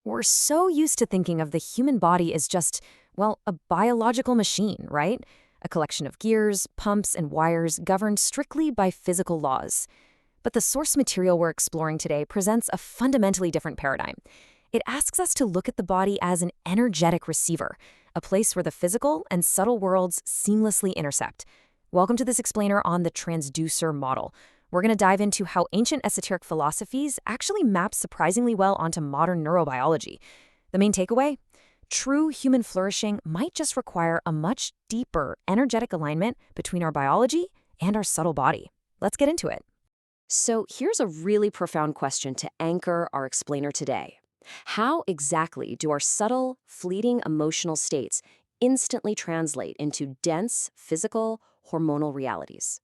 We're so used to thinking of the human body as just, well, a biological machine, right? A collection of gears, pumps, and wires governed strictly by physical laws. But the source material we're exploring today presents a fundamentally different paradigm. It asks us to look at the body as an energetic receiver, a place where the physical and subtle worlds seamlessly intersect. Welcome to this explainer on the transducer model. We're going to dive into how ancient esoteric philosophies actually map surprisingly well onto modern neurobiology. The main takeaway? True human flourishing might just require a much deeper energetic alignment between our biology and our subtle body. Let's get into it. So here's a really profound question to anchor our explainer today. How exactly do our subtle, fleeting emotional states instantly translate into dense, physical, hormonal realities?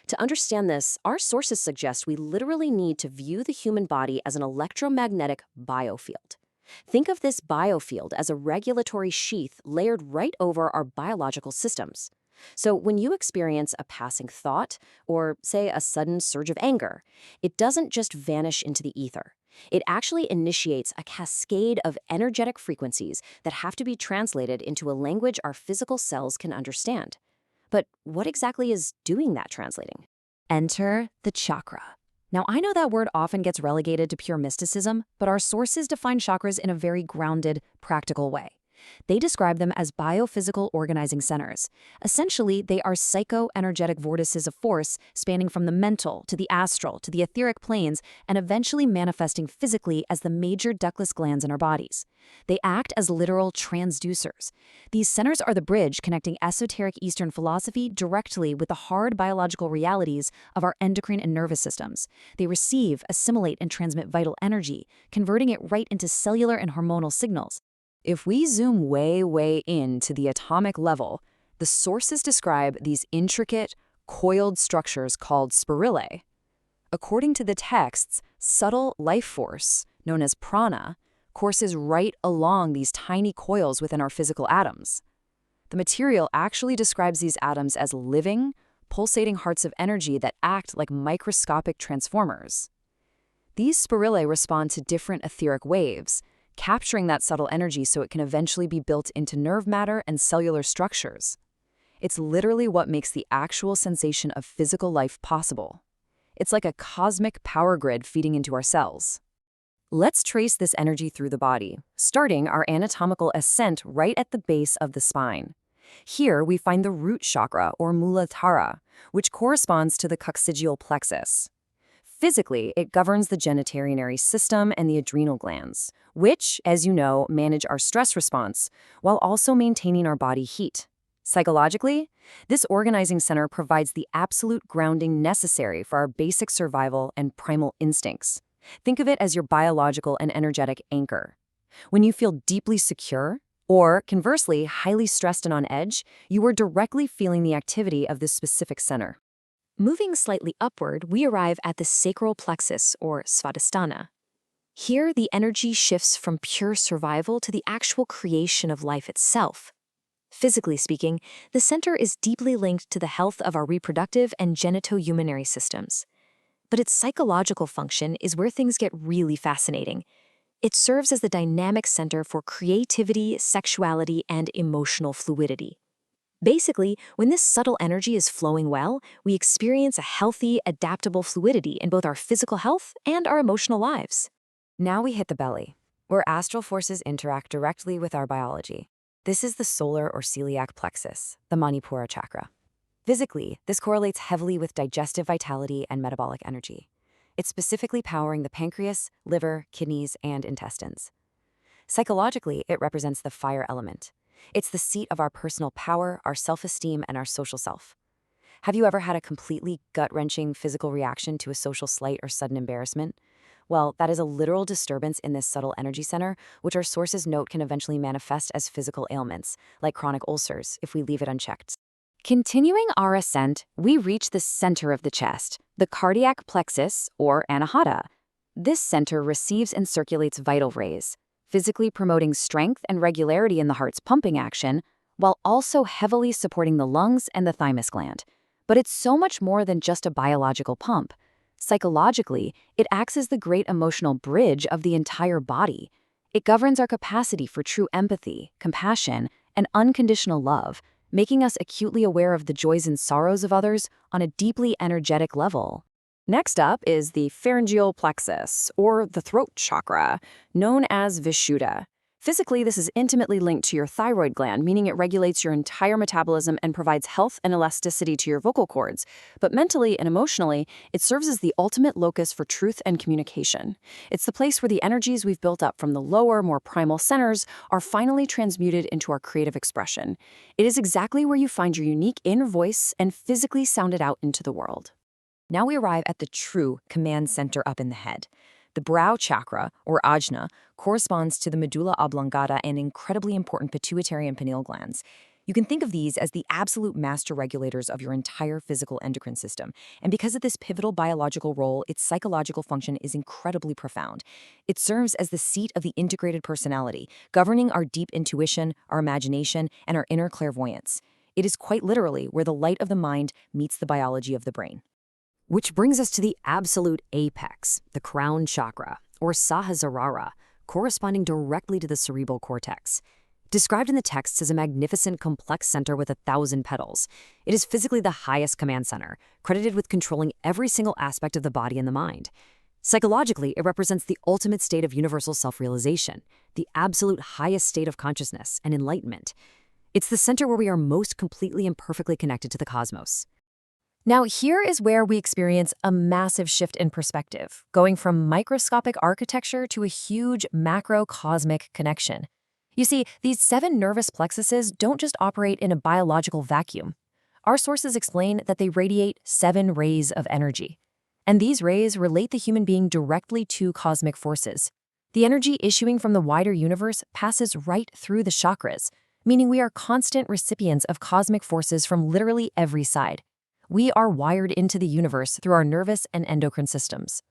To understand this, our sources suggest we literally need to view the human body as an electromagnetic biofield. Think of this biofield as a regulatory sheath layered right over our biological systems. So when you experience a passing thought, or say a sudden surge of anger, it doesn't just vanish into the ether. It actually initiates a cascade of energetic frequencies that have to be translated into a language our physical cells can understand. But what exactly is doing that translating? Enter the chakra. Now, I know that word often gets relegated to pure mysticism, but our sources define chakras in a very grounded, practical way. They describe them as biophysical organizing centers. Essentially, they are psycho-energetic vortices of force spanning from the mental to the astral to the etheric planes and eventually manifesting physically as the major ductless glands in our bodies. They act as literal transducers. These centers are the bridge connecting esoteric Eastern philosophy directly with the hard biological realities of our endocrine and nervous systems. They receive, assimilate, and transmit vital energy, converting it right into cellular and hormonal signals. If we zoom way into the atomic level, the sources describe these intricate, coiled structures called spirillae. According to the texts, subtle life force, known as prana, courses right along these tiny coils within our physical atoms. The material actually describes these atoms as living, pulsating hearts of energy that act like microscopic transformers. These spirillae respond to different etheric waves, capturing that subtle energy so it can eventually be built into nerve matter and cellular structures. It's literally what makes the actual sensation of physical life possible. It's like a cosmic power grid feeding into our cells. Let's trace this energy through the body, starting our anatomical ascent right at the base of the spine. Here we find the root chakra, or Muladhara, which corresponds to the coccygeal plexus. Physically, it governs the genitourinary system and the adrenal glands, which, as you know, manage our stress response, while also maintaining our body heat. Psychologically, this organizing center provides the absolute grounding necessary for our basic survival and primal instincts. Think of it as your biological and energetic anchor. When you feel deeply secure, or conversely, highly stressed and on edge, you are directly feeling the activity of this specific center. Moving slightly upward, we arrive at the sacral plexus, or svadhisthana. Here, the energy shifts from pure survival to the actual creation of life itself. Physically speaking, the center is deeply linked to the health of our reproductive and genitourinary systems. But its psychological function is where things get really fascinating. It serves as the dynamic center for creativity, sexuality, and emotional fluidity. Basically, when this subtle energy is flowing well, we experience a healthy, adaptable fluidity in both our physical health and our emotional lives. Now we hit the belly, where astral forces interact directly with our biology. This is the solar or celiac plexus, the Manipura chakra. Physically, this correlates heavily with digestive vitality and metabolic energy. It's specifically powering the pancreas, liver, kidneys, and intestines. Psychologically, it represents the fire element. It's the seat of our personal power, our self-esteem, and our social self. Have you ever had a completely gut-wrenching physical reaction to a social slight or sudden embarrassment? Well, that is a literal disturbance in this subtle energy center, which our sources note can eventually manifest as physical ailments, like chronic ulcers, if we leave it unchecked. Continuing our ascent, we reach the center of the chest, the cardiac plexus, or anahata. This center receives and circulates vital rays, physically promoting strength and regularity in the heart's pumping action, while also heavily supporting the lungs and the thymus gland. But it's so much more than just a biological pump. Psychologically, it acts as the great emotional bridge of the entire body. It governs our capacity for true empathy, compassion, and unconditional love, making us acutely aware of the joys and sorrows of others on a deeply energetic level. Next up is the pharyngeal plexus, or the throat chakra, known as Vishuddha. Physically, this is intimately linked to your thyroid gland, meaning it regulates your entire metabolism and provides health and elasticity to your vocal cords. But mentally and emotionally, it serves as the ultimate locus for truth and communication. It's the place where the energies we've built up from the lower, more primal centers are finally transmuted into our creative expression. It is exactly where you find your unique inner voice and physically sound it out into the world. Now we arrive at the true command center up in the head. The brow chakra, or ajna, corresponds to the medulla oblongata and incredibly important pituitary and pineal glands. You can think of these as the absolute master regulators of your entire physical endocrine system. And because of this pivotal biological role, its psychological function is incredibly profound. It serves as the seat of the integrated personality, governing our deep intuition, our imagination, and our inner clairvoyance. It is quite literally where the light of the mind meets the biology of the brain. Which brings us to the absolute apex, the crown chakra, or Sahasrara, corresponding directly to the cerebral cortex. Described in the texts as a magnificent, complex center with 1,000 petals, it is physically the highest command center, credited with controlling every single aspect of the body and the mind. Psychologically, it represents the ultimate state of universal self-realization, the absolute highest state of consciousness and enlightenment. It's the center where we are most completely and perfectly connected to the cosmos. Now, here is where we experience a massive shift in perspective, going from microscopic architecture to a huge macrocosmic connection. You see, these 7 nervous plexuses don't just operate in a biological vacuum. Our sources explain that they radiate 7 rays of energy. And these rays relate the human being directly to cosmic forces. The energy issuing from the wider universe passes right through the chakras, meaning we are constant recipients of cosmic forces from literally every side. We are wired into the universe through our nervous and endocrine systems.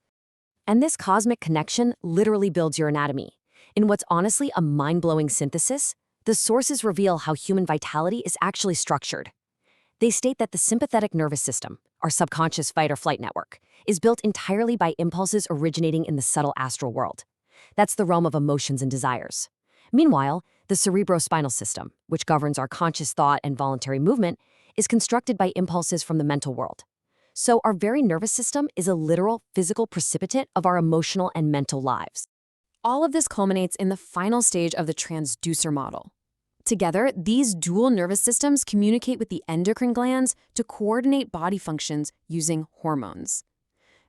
And this cosmic connection literally builds your anatomy. In what's honestly a mind-blowing synthesis, the sources reveal how human vitality is actually structured. They state that the sympathetic nervous system, our subconscious fight-or-flight network, is built entirely by impulses originating in the subtle astral world. That's the realm of emotions and desires. Meanwhile, the cerebrospinal system, which governs our conscious thought and voluntary movement, is constructed by impulses from the mental world. So our very nervous system is a literal physical precipitate of our emotional and mental lives. All of this culminates in the final stage of the transducer model. Together, these dual nervous systems communicate with the endocrine glands to coordinate body functions using hormones.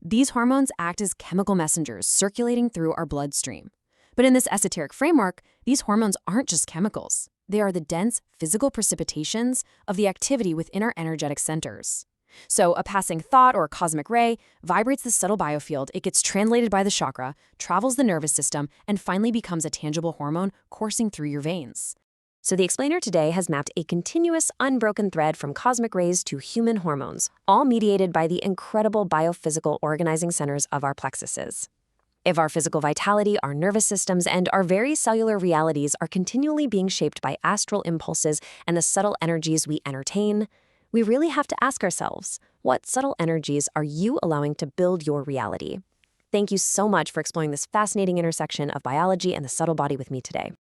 These hormones act as chemical messengers circulating through our bloodstream. But in this esoteric framework, these hormones aren't just chemicals. They are the dense physical precipitations of the activity within our energetic centers. So a passing thought or a cosmic ray vibrates the subtle biofield, it gets translated by the chakra, travels the nervous system, and finally becomes a tangible hormone coursing through your veins. So the explainer today has mapped a continuous, unbroken thread from cosmic rays to human hormones, all mediated by the incredible biophysical organizing centers of our plexuses. If our physical vitality, our nervous systems, and our very cellular realities are continually being shaped by astral impulses and the subtle energies we entertain, we really have to ask ourselves, what subtle energies are you allowing to build your reality? Thank you so much for exploring this fascinating intersection of biology and the subtle body with me today.